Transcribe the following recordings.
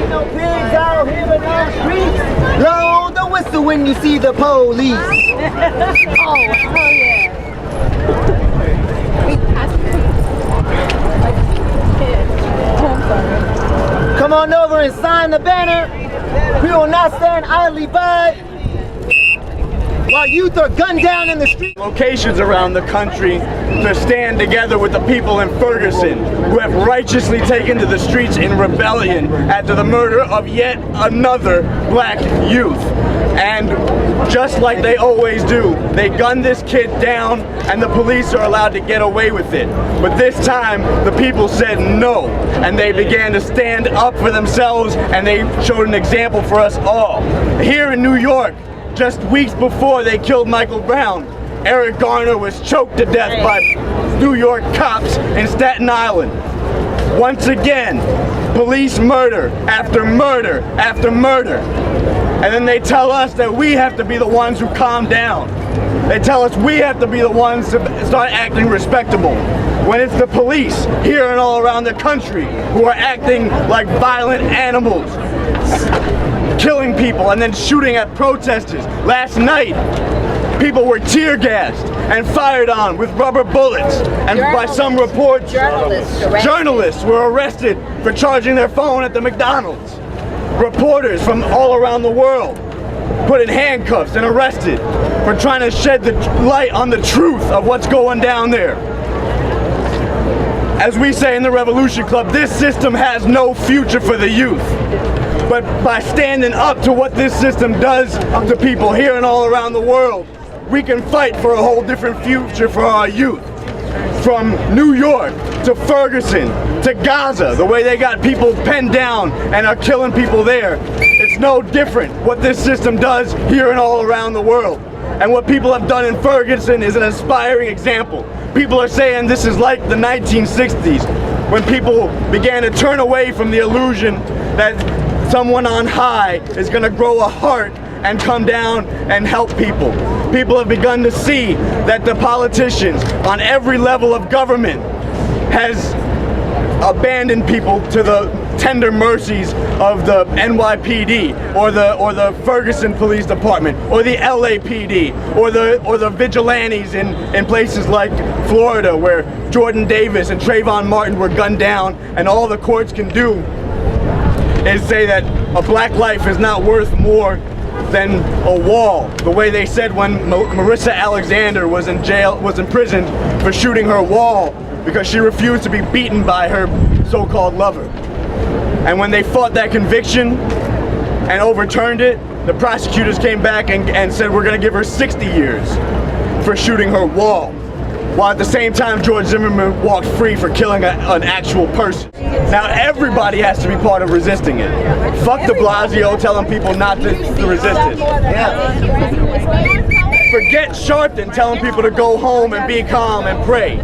No pigs out here in the streets. Blow the whistle when you see the police. Oh, hell yeah. Come on over and sign the banner. We will not stand idly by while youth are gunned down in the street. Locations around the country to stand together with the people in Ferguson who have righteously taken to the streets in rebellion after the murder of yet another black youth. And just like they always do, they gunned this kid down and the police are allowed to get away with it. But this time, the people said no, and they began to stand up for themselves, and they showed an example for us all. Here in New York, just weeks before they killed Michael Brown, Eric Garner was choked to death by New York cops in Staten Island. Once again, police murder after murder after murder. And then they tell us that we have to be the ones who calm down. They tell us we have to be the ones to start acting respectable. When it's the police here and all around the country who are acting like violent animals, killing people and then shooting at protesters. Last night, people were tear gassed and fired on with rubber bullets. And by some reports, journalists were arrested for charging their phone at the McDonald's. Reporters from all around the world put in handcuffs and arrested for trying to shed the light on the truth of what's going down there. As we say in the Revolution Club, this system has no future for the youth. But by standing up to what this system does to people here and all around the world, we can fight for a whole different future for our youth. From New York to Ferguson to Gaza, the way they got people penned down and are killing people there, it's no different what this system does here and all around the world. And what people have done in Ferguson is an inspiring example. People are saying this is like the 1960s, when people began to turn away from the illusion that someone on high is going to grow a heart and come down and help people. People have begun to see that the politicians on every level of government has abandoned people to the tender mercies of the NYPD or the Ferguson Police Department or the LAPD or the vigilantes in places like Florida, where Jordan Davis and Trayvon Martin were gunned down, and all the courts can do is say that a black life is not worth more than a wall. The way they said when Marissa Alexander was in jail, was imprisoned for shooting her wall because she refused to be beaten by her so-called lover. And when they fought that conviction and overturned it, the prosecutors came back and said we're gonna give her 60 years for shooting her wall. While at the same time George Zimmerman walked free for killing an actual person. Now everybody has to be part of resisting it. Fuck de Blasio telling people not to resist it. Yeah. Forget Sharpton telling people to go home and be calm and pray.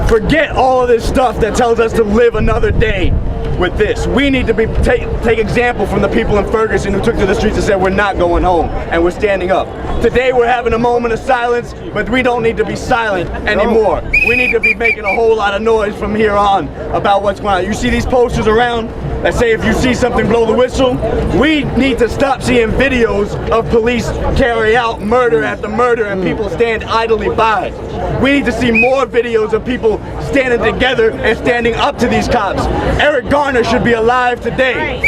Forget all of this stuff that tells us to live another day with this. We need to take example from the people in Ferguson who took to the streets and said we're not going home, and we're standing up. Today we're having a moment of silence, but we don't need to be silent anymore. We need to be making a whole lot of noise from here on about what's going on. You see these posters around that say if you see something, blow the whistle? We need to stop seeing videos of police carry out murder after murder and people stand idly by. We need to see more videos of people standing together and standing up to these cops. Eric Garner should be alive today.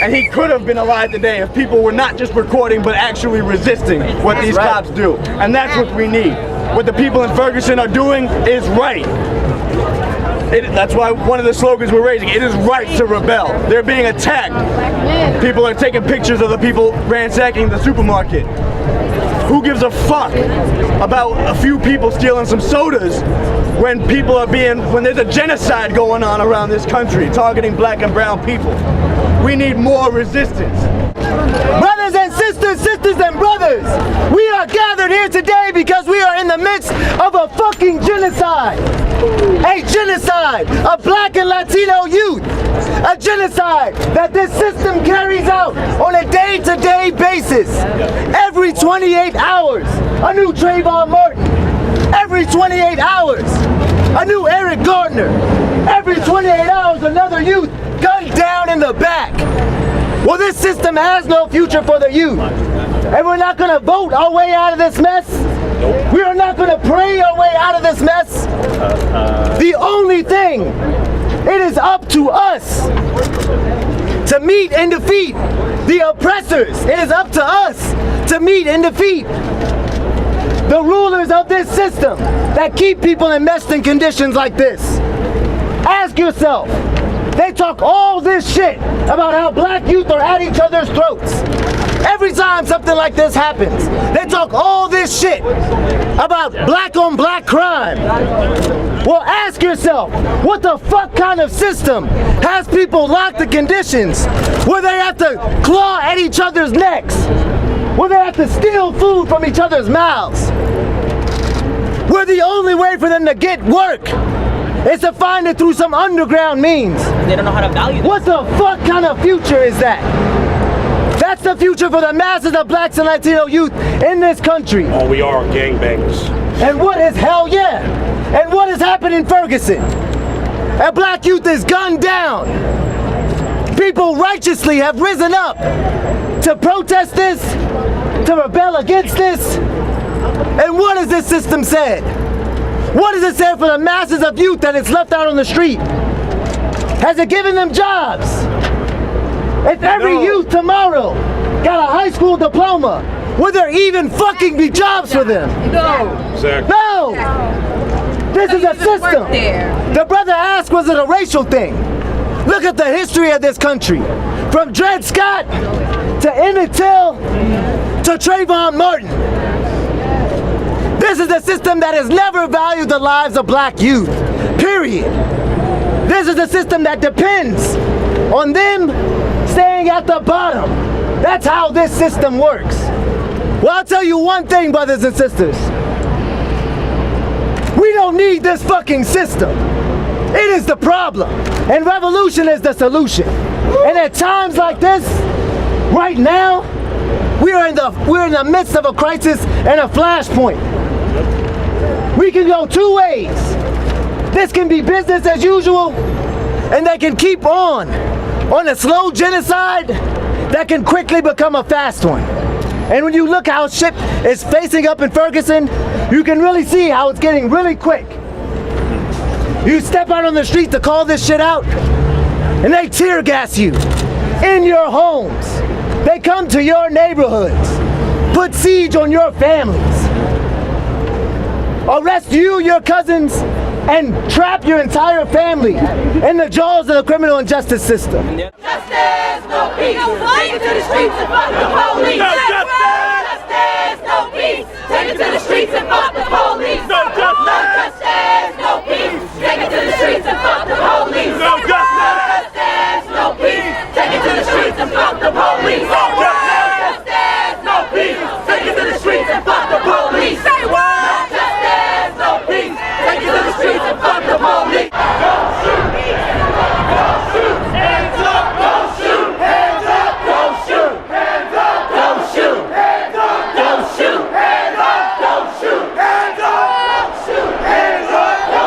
And he could have been alive today if people were not just recording but actually resisting what these cops do. And that's what we need. What the people in Ferguson are doing is right. That's why one of the slogans we're raising, it is right to rebel. They're being attacked. People are taking pictures of the people ransacking the supermarket. Who gives a fuck about a few people stealing some sodas when when there's a genocide going on around this country targeting black and brown people? We need more resistance. Brothers and sisters, sisters and brothers, we are gathered here today because we are in the midst of a fucking genocide. A genocide of black and Latino youth. A genocide that this system carries out on a day-to-day basis. Every 28 hours, a new Trayvon Martin. Every 28 hours, a new Eric Gardner. Every 28 hours, another youth gunned down in the back. Well, this system has no future for the youth. And we're not gonna vote our way out of this mess. We are not gonna pray our way out of this mess. The only thing, it is up to us to meet and defeat the oppressors. It is up to us to meet and defeat the rulers of this system that keep people enmeshed in conditions like this. Ask yourself, they talk all this shit about how black youth are at each other's throats. Every time something like this happens, they talk all this shit about black on black crime. Well, ask yourself, what the fuck kind of system has people locked in conditions where they have to claw at each other's necks, where they have to steal food from each other's mouths, where the only way for them to get work is to find it through some underground means? They don't know how to value this. What the fuck kind of future is that? That's the future for the masses of blacks and Latino youth in this country. All we are gangbangers. And what is hell yeah? And what has happened in Ferguson? A black youth is gunned down. People righteously have risen up to protest this, to rebel against this. And what has this system said? What does it say for the masses of youth that is left out on the street? Has it given them jobs? If every youth tomorrow got a high school diploma, would there even fucking be jobs for them? No. Exactly. No! This is a system. The brother asked, was it a racial thing? Look at the history of this country. From Dred Scott to Emmett Till to Trayvon Martin. This is a system that has never valued the lives of black youth, period. This is a system that depends on them staying at the bottom. That's how this system works. Well, I'll tell you one thing, brothers and sisters. We don't need this fucking system. It is the problem, and revolution is the solution. And at times like this, right now, we're in the midst of a crisis and a flashpoint. We can go two ways. This can be business as usual, and they can keep on a slow genocide that can quickly become a fast one. And when you look how shit is facing up in Ferguson, you can really see how it's getting really quick. You step out on the street to call this shit out, and they tear gas you in your homes. They come to your neighborhoods, put siege on your families, arrest you, your cousins, and trap your entire family in the jaws of the criminal and justice system. Justice, no peace. Take it to the streets and fuck the police. No justice. Justice, no peace. Take it to the streets and fuck the police. No justice. Justice, no peace. Take it to the streets and fuck the police. No justice. Justice, no peace. Take it to the streets and fuck the police. No justice. Justice, no peace. Take it to the streets and fuck the police. Say what? Justice, no peace. Take it to the streets and fuck the police. Don't shoot. Don't shoot. Hands up. Don't shoot. Hands up. Don't shoot. Hands up. Don't shoot. Hands up. Don't shoot. Hands up. Don't shoot. Hands up. Don't shoot. Hands up.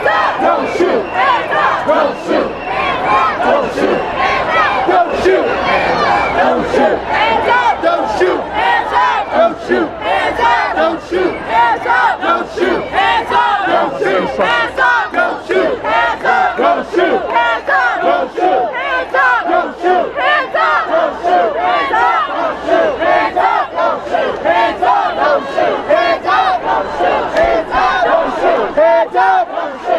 Don't shoot. Don't shoot. Don't shoot. Don't shoot. Don't shoot. Don't shoot. Don't shoot. Don't shoot. Don't shoot. Don't shoot. Don't shoot. Don't shoot. Don't shoot. Don't shoot. Hands up! Don't shoot! Hands up! Don't shoot! Hands up! Don't shoot! Hands up! Don't shoot! Hands up! Don't shoot! Hands up! Don't shoot! Hands up! Don't shoot!